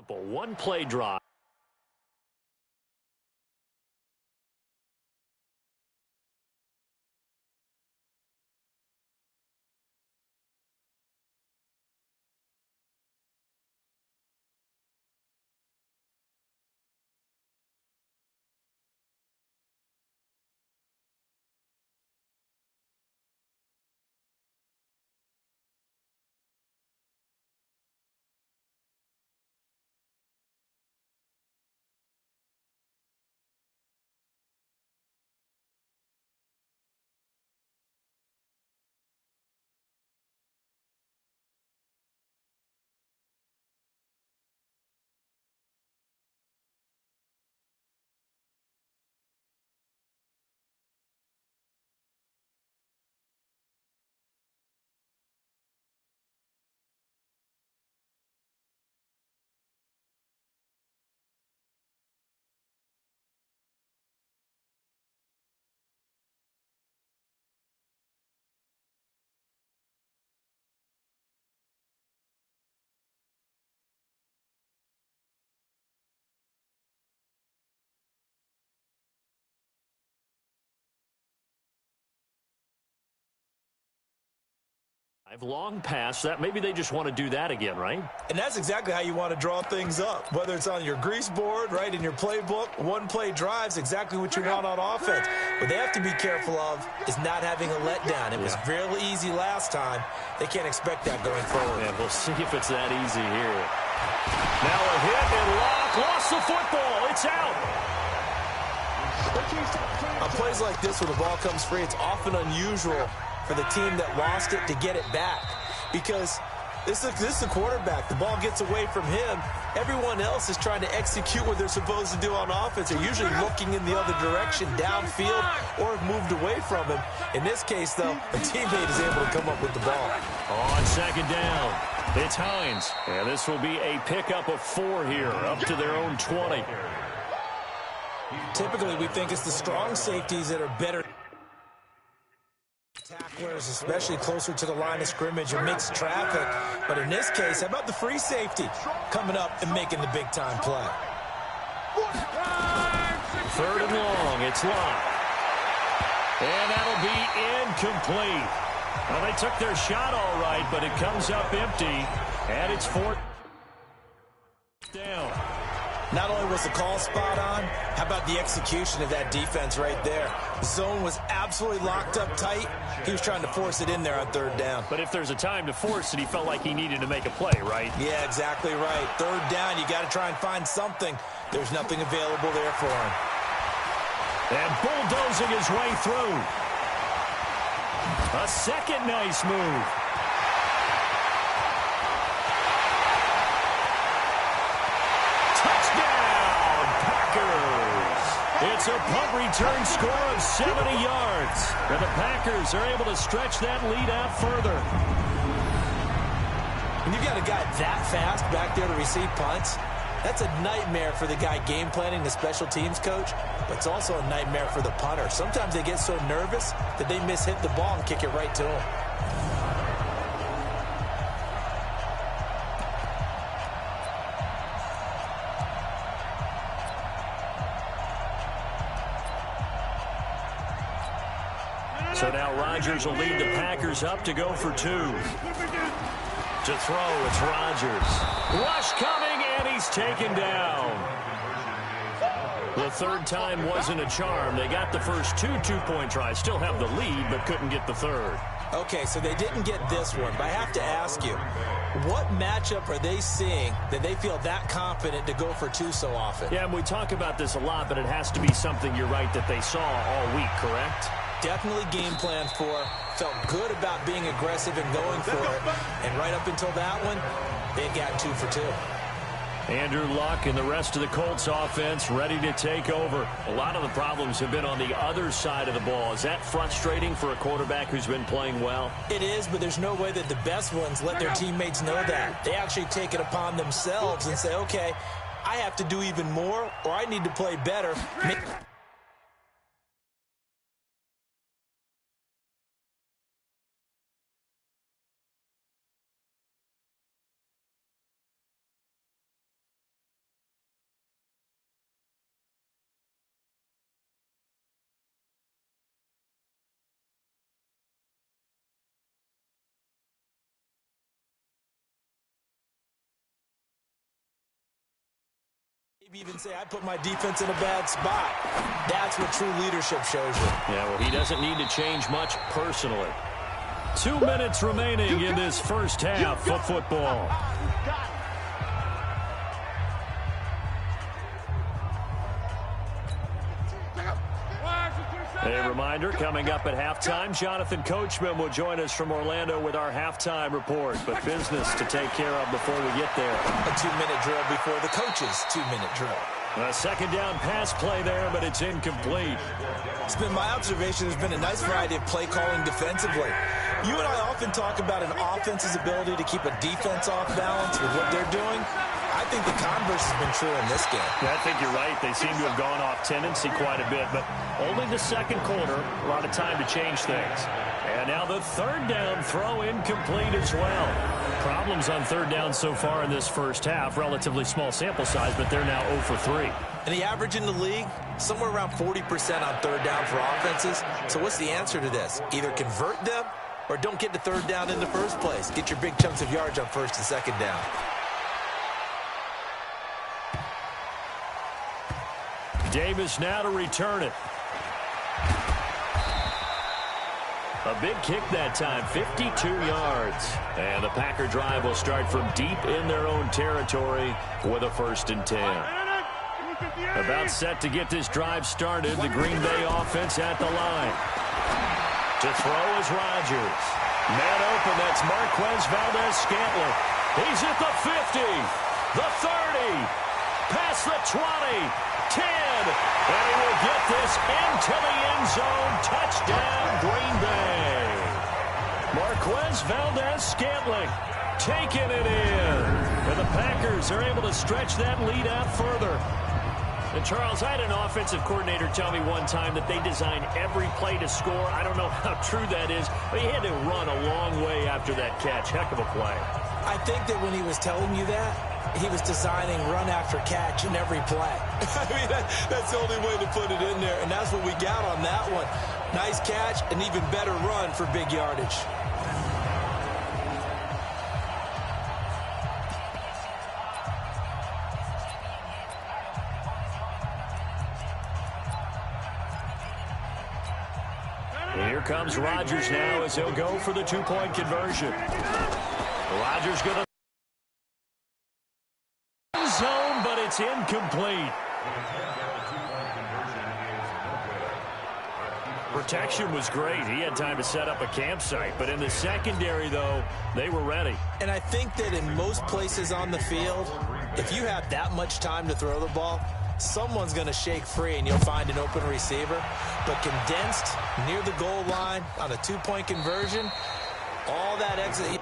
Simple one-play drive. Long pass that maybe they just want to do that again, right? And that's exactly how you want to draw things up, whether it's on your grease board, right, in your playbook. One-play drives exactly what you want on offense. What they have to be careful of is not having a letdown. It was fairly easy last time. They can't expect that going forward. Yeah, we'll see if it's that easy here. Now a hit and lock. Lost the football. It's out. On plays like this, when the ball comes free, it's often unusual for the team that lost it to get it back, because this is the quarterback. The ball gets away from him. Everyone else is trying to execute what they're supposed to do on offense. They're usually looking in the other direction, downfield, or have moved away from him. In this case, though, a teammate is able to come up with the ball. On second down, it's Hines. And this will be a pickup of 4 here, up to their own 20. Typically, we think it's the strong safeties that are better tacklers, especially closer to the line of scrimmage and mixed traffic. But in this case, how about the free safety coming up and making the big-time play? Third and long, it's locked. And that'll be incomplete. Well, they took their shot all right, but it comes up empty, and it's 4th down. Not only was the call spot on, how about the execution of that defense right there? The zone was absolutely locked up tight. He was trying to force it in there on third down. But if there's a time to force it, he felt like he needed to make a play, right? Yeah, exactly right. Third down, you got to try and find something. There's nothing available there for him. And bulldozing his way through. A second nice move. It's a punt return score of 70 yards. And the Packers are able to stretch that lead out further. When you've got a guy that fast back there to receive punts, that's a nightmare for the guy game planning, the special teams coach, but it's also a nightmare for the punter. Sometimes they get so nervous that they mishit the ball and kick it right to him. So now Rodgers will lead the Packers up to go for 2. To throw, it's Rodgers. Rush coming, and he's taken down. The third time wasn't a charm. They got the first 2 two-point tries. Still have the lead, but couldn't get the third. Okay, so they didn't get this one, but I have to ask you, what matchup are they seeing that they feel that confident to go for 2 so often? Yeah, and we talk about this a lot, but it has to be something, you're right, that they saw all week, correct? Definitely game plan for, felt good about being aggressive and going for it, and right up until that one, they got 2 for 2. Andrew Luck and the rest of the Colts offense ready to take over. A lot of the problems have been on the other side of the ball. Is that frustrating for a quarterback who's been playing well? It is, but there's no way that the best ones let their teammates know that. They actually take it upon themselves and say, okay, I have to do even more, or I need to play better. Maybe even say, I put my defense in a bad spot. That's what true leadership shows you. Yeah, well, he doesn't need to change much personally. 2 minutes remaining in this first half of football. A reminder, coming up at halftime, Jonathan Coachman will join us from Orlando with our halftime report. But business to take care of before we get there. A 2-minute drill before the coach's 2-minute drill. A second down pass play there, but it's incomplete. It's been my observation there's been a nice variety of play calling defensively. You and I often talk about an offense's ability to keep a defense off balance with what they're doing. I think the converse has been true in this game. Yeah, I think you're right. They seem to have gone off tendency quite a bit, but only the second quarter, a lot of time to change things. And now the third down throw incomplete as well. Problems on third down so far in this first half. Relatively small sample size, but they're now 0 for 3. And the average in the league, somewhere around 40% on third down for offenses. So what's the answer to this? Either convert them or don't get to third down in the first place. Get your big chunks of yards on first and second down. Davis now to return it. A big kick that time, 52 yards. And the Packer drive will start from deep in their own territory with a 1st and 10. About set to get this drive started, the Green Bay offense at the line. To throw is Rodgers. Man open, that's Marquez Valdez-Scantling. He's at the 50, the 30, past the 20, 10, and he will get this into the end zone. Touchdown, Green Bay. Marquez Valdez-Scantling taking it in. And the Packers are able to stretch that lead out further. And, Charles, I had an offensive coordinator tell me one time that they design every play to score. I don't know how true that is, but he had to run a long way after that catch. Heck of a play. I think that when he was telling you that, he was designing run after catch in every play. I mean, that's the only way to put it in there, and that's what we got on that one. Nice catch, an even better run for big yardage. Here comes Rodgers now as he'll go for the 2-point conversion. Rodgers going to zone, but it's incomplete. Protection was great. He had time to set up a campsite, but in the secondary, though, they were ready. And I think that in most places on the field, if you have that much time to throw the ball, someone's going to shake free and you'll find an open receiver. But condensed near the goal line on a 2-point conversion, all that exit.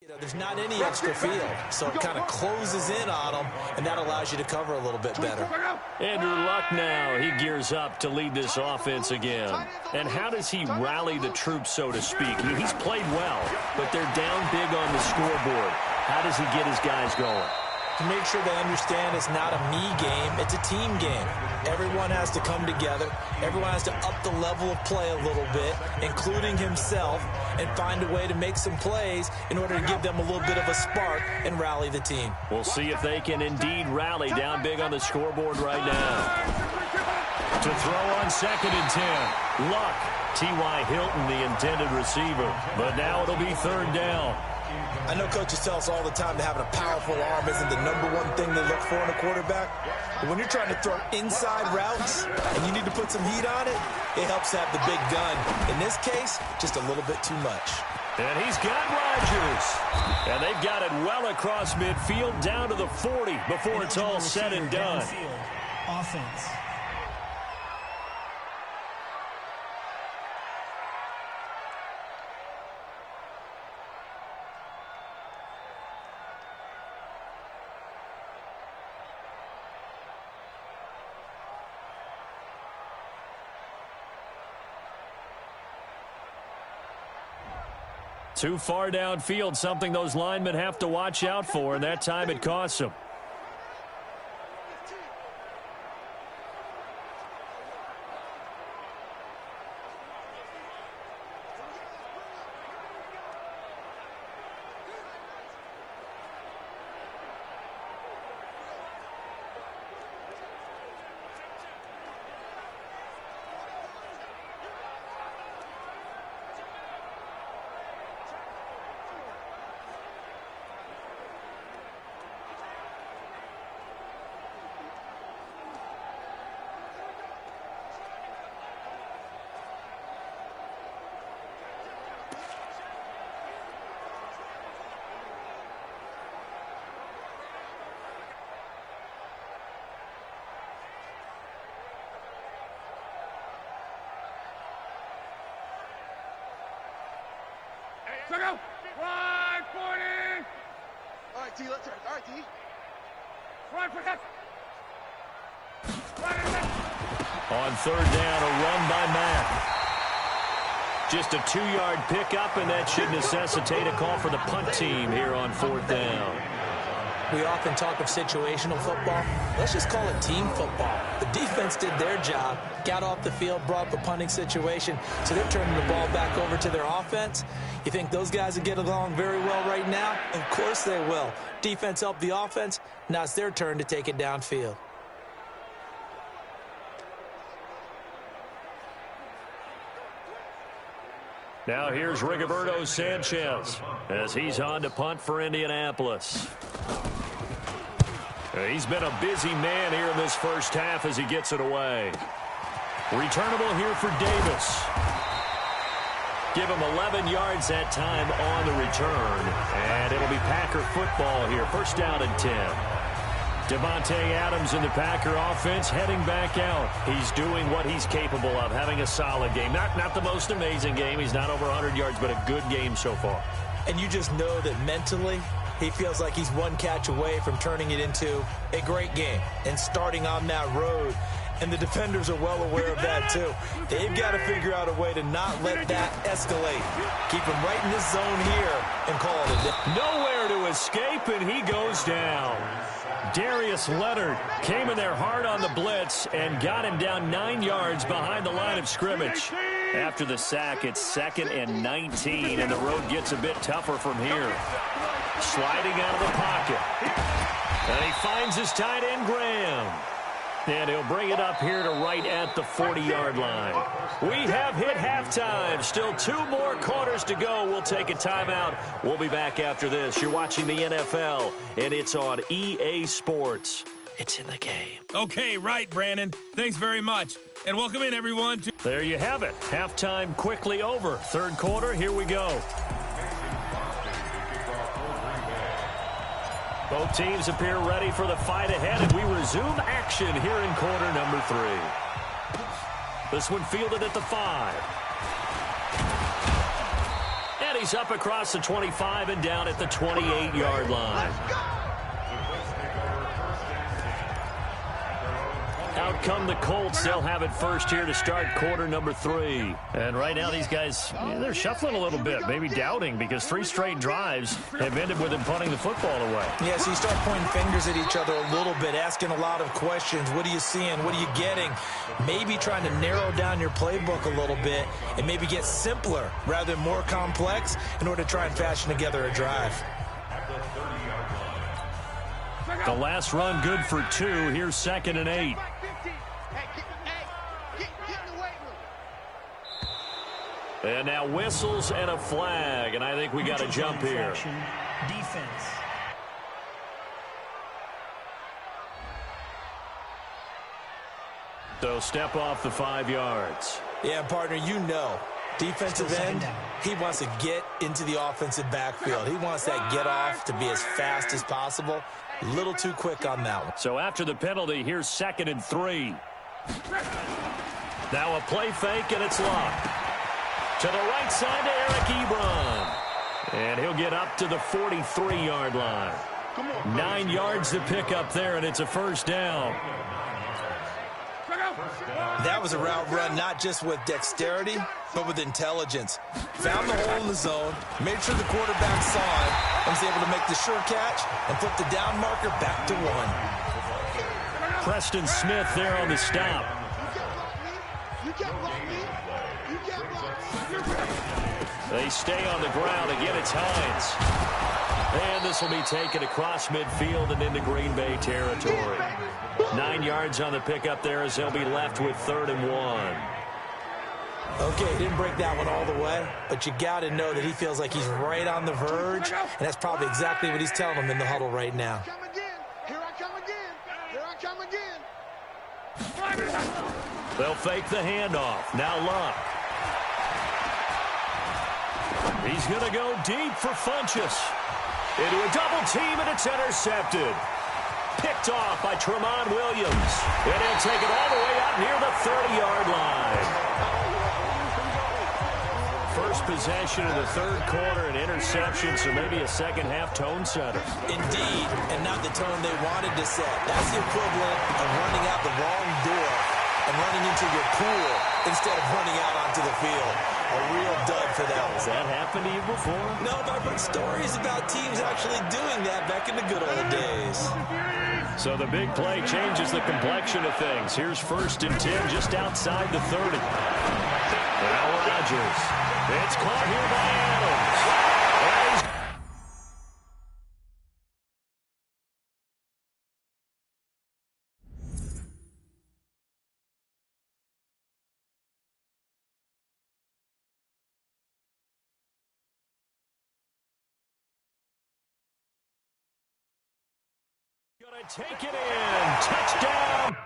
There's not any extra field, so it kind of closes in on them, and that allows you to cover a little bit better. Andrew Luck now, he gears up to lead this offense again. And how does he rally the troops, so to speak? He's played well, but they're down big on the scoreboard. How does he get his guys going? To make sure they understand it's not a me game, it's a team game. Everyone has to come together. Everyone has to up the level of play a little bit, including himself, and find a way to make some plays in order to give them a little bit of a spark and rally the team. We'll see if they can indeed rally down big on the scoreboard right now. To throw on 2nd and 10. Luck. T.Y. Hilton, the intended receiver. But now it'll be 3rd down. I know coaches tell us all the time that having a powerful arm isn't the #1 thing they look for in a quarterback. But when you're trying to throw inside routes and you need to put some heat on it, it helps to have the big gun. In this case, just a little bit too much. And he's got Rodgers. And they've got it well across midfield down to the 40 before it's all said and done. Offense. Too far downfield, something those linemen have to watch out for, and that time it costs them. So go. Run, 40. All right, D, let's turn. All right, D. Run for that. On 3rd down, a run by Matt. Just a 2-yard pickup, and that should necessitate a call for the punt team here on 4th down. We often talk of situational football. Let's just call it team football. The defense did their job, got off the field, brought up a punting situation, so they're turning the ball back over to their offense. You think those guys will get along very well right now? Of course they will. Defense helped the offense. Now it's their turn to take it downfield. Now here's Rigoberto Sanchez as he's on to punt for Indianapolis. He's been a busy man here in this first half as he gets it away. Returnable here for Davis. Give him 11 yards that time on the return. And it'll be Packer football here. 1st down and 10. Devontae Adams in the Packer offense heading back out. He's doing what he's capable of, having a solid game. Not the most amazing game. He's not over 100 yards, but a good game so far. And you just know that mentally he feels like he's one catch away from turning it into a great game and starting on that road. And the defenders are well aware of that, too. They've got to figure out a way to not let that escalate. Keep him right in this zone here and call it a day. Nowhere to escape, and he goes down. Darius Leonard came in there hard on the blitz and got him down 9 yards behind the line of scrimmage. After the sack, it's 2nd and 19, and the road gets a bit tougher from here. Sliding out of the pocket. And he finds his tight end, Graham. And he'll bring it up here to right at the 40-yard line. We have hit halftime. Still 2 more quarters to go. We'll take a timeout. We'll be back after this. You're watching the NFL, and it's on EA Sports. It's in the game. Okay, right, Brandon. Thanks very much. And welcome in, everyone. There you have it. Halftime quickly over. 3rd quarter, here we go. Both teams appear ready for the fight ahead, and we resume action here in quarter number 3. This one fielded at the 5. And he's up across the 25 and down at the 28-yard line. Out come the Colts. They'll have it first here to start quarter number 3. And right now these guys, they're shuffling a little bit, maybe doubting, because 3 straight drives have ended with them punting the football away. Yeah, so you start pointing fingers at each other a little bit, asking a lot of questions. What are you seeing? What are you getting? Maybe trying to narrow down your playbook a little bit and maybe get simpler rather than more complex in order to try and fashion together a drive. The last run good for 2. Here's 2nd and 8. And now whistles and a flag, and I think we got a jump here. Defense. So step off the 5 yards. Yeah, partner, you know, defensive end, he wants to get into the offensive backfield. He wants that get off to be as fast as possible. A little too quick on that one. So after the penalty, here's 2nd and 3. Now a play fake, and it's locked. To the right side to Eric Ebron. And he'll get up to the 43-yard line. 9 yards to pick up there, and it's a first down. That was a route run not just with dexterity, but with intelligence. Found the hole in the zone, made sure the quarterback saw it, and was able to make the sure catch and flip the down marker back to 1. Preston Smith there on the stop. They stay on the ground. Again, it's Hines. And this will be taken across midfield and into Green Bay territory. 9 yards on the pickup there as they'll be left with 3rd and 1. Okay, didn't break that one all the way, but you got to know that he feels like he's right on the verge, and that's probably exactly what he's telling them in the huddle right now. Here I come again. Here I come again. They'll fake the handoff. Now Luck. He's going to go deep for Funchess. Into a double team, and it's intercepted. Picked off by Tramon Williams. And he'll take it all the way out near the 30-yard line. First possession of the 3rd quarter, an interception, so maybe a second-half tone setter. Indeed, and not the tone they wanted to set. That's the equivalent of running out the wrong door and running into your pool instead of running out onto the field. A real dud for them. Has that happened to you before? No, but I've heard stories about teams actually doing that back in the good old days. So the big play changes the complexion of things. Here's 1st and 10 just outside the 30. Now Rodgers. It's caught here by Adams. Gonna take it in. Touchdown.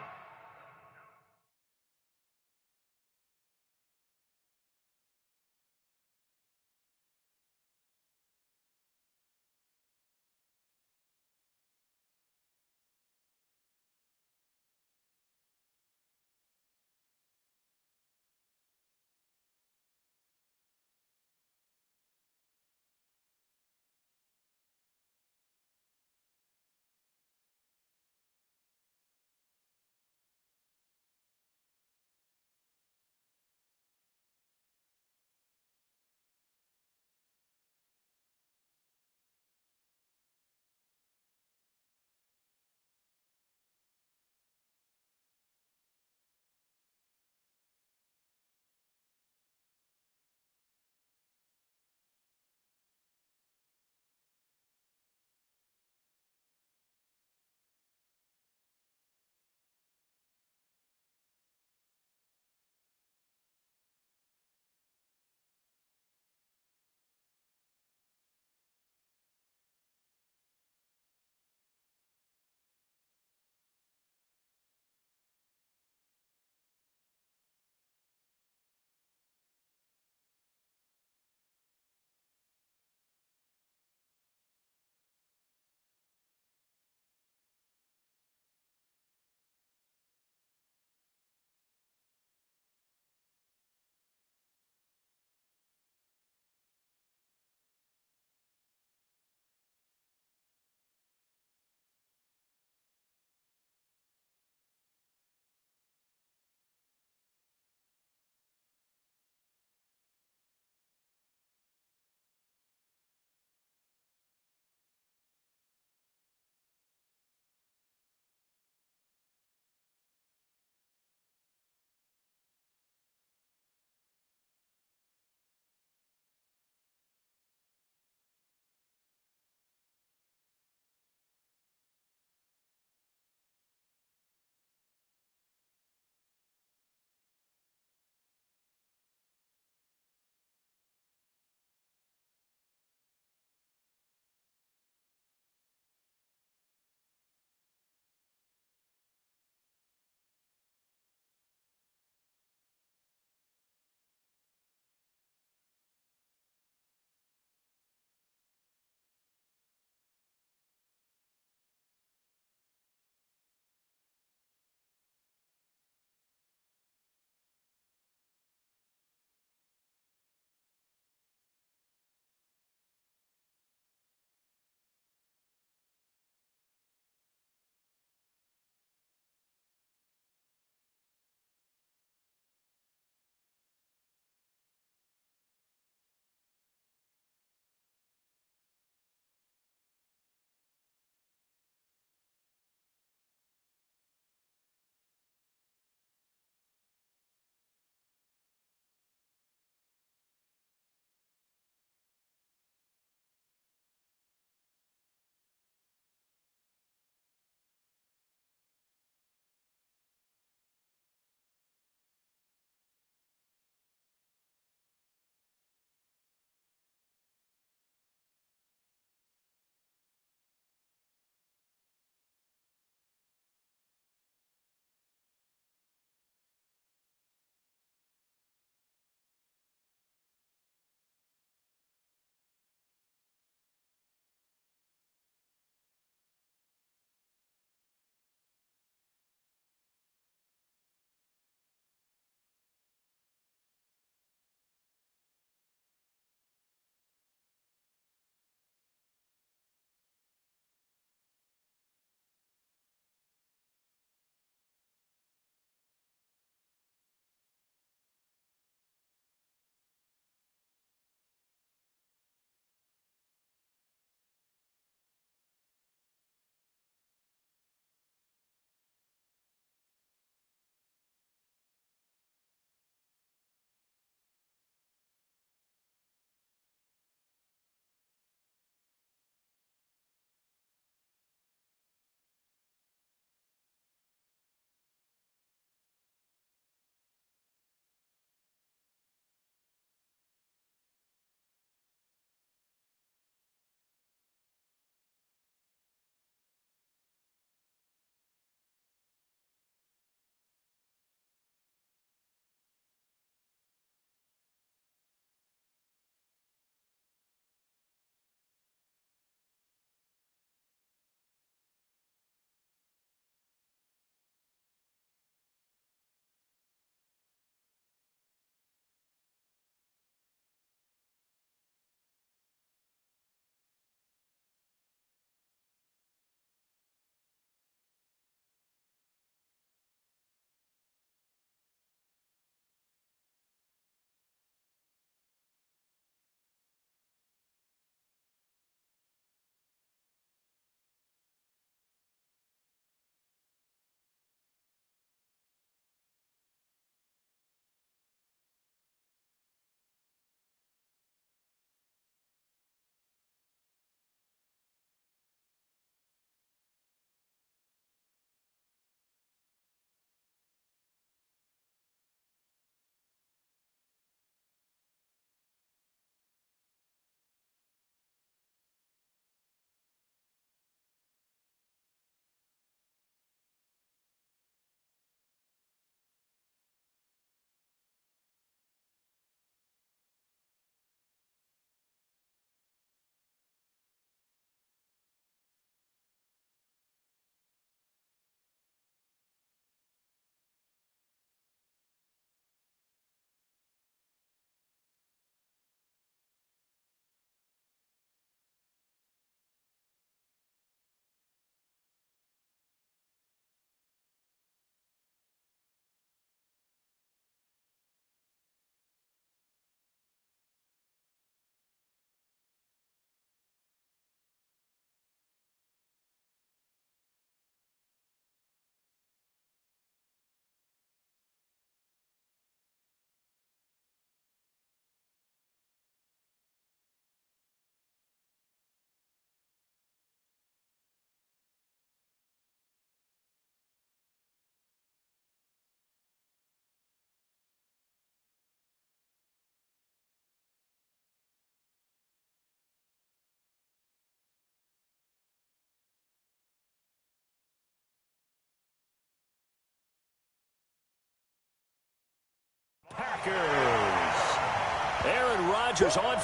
Packers. Aaron Rodgers on